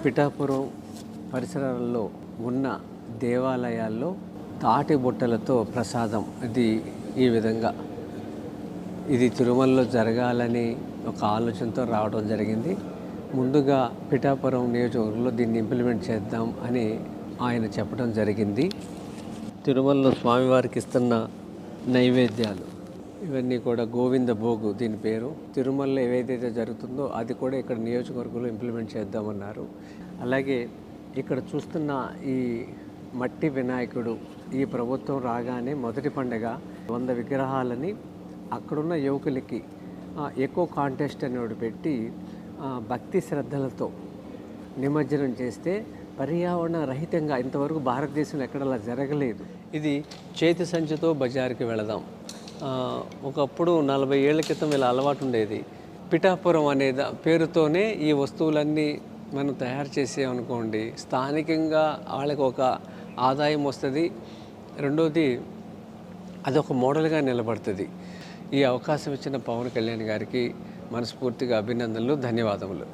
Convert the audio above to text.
పిఠాపురం పరిసరాల్లో ఉన్న దేవాలయాల్లో తాటి బుట్టలతో ప్రసాదం ఈ విధంగా ఇది తిరుమలలో జరగాలని ఒక ఆలోచనతో రావడం జరిగింది. ముందుగా పిఠాపురం నియోజకవర్గంలో దీన్ని ఇంప్లిమెంట్ చేద్దాం అని ఆయన చెప్పడం జరిగింది. తిరుమలలో స్వామివారికి ఇస్తున్న నైవేద్యాలు ఇవన్నీ కూడా గోవింద భోగు దీని పేరు. తిరుమలలో ఏదైతే జరుగుతుందో అది కూడా ఇక్కడ నియోజకవర్గంలో ఇంప్లిమెంట్ చేద్దామన్నారు. అలాగే ఇక్కడ చూస్తున్న ఈ మట్టి వినాయకుడు ఈ ప్రభుత్వం రాగానే మొదటి పండుగ 100 విగ్రహాలని అక్కడున్న యువకులకి ఎకో కాంటెస్ట్ అనేవాడు పెట్టి భక్తి శ్రద్ధలతో నిమజ్జనం చేస్తే పర్యావరణ రహితంగా ఇంతవరకు భారతదేశంలో ఎక్కడలా జరగలేదు. ఇది చేతి సంచితో బజారుకి వెళదాం. ఒకప్పుడు 40 ఏళ్ల క్రితం ఇలా అలవాటు ఉండేది. పిఠాపురం అనే పేరుతోనే ఈ వస్తువులన్నీ మనం తయారు చేసామనుకోండి, స్థానికంగా వాళ్ళకి ఒక ఆదాయం వస్తుంది. రెండోది అదొక మోడల్గా నిలబడుతుంది. ఈ అవకాశం ఇచ్చిన పవన్ కళ్యాణ్ గారికి మనస్ఫూర్తిగా అభినందనలు, ధన్యవాదములు.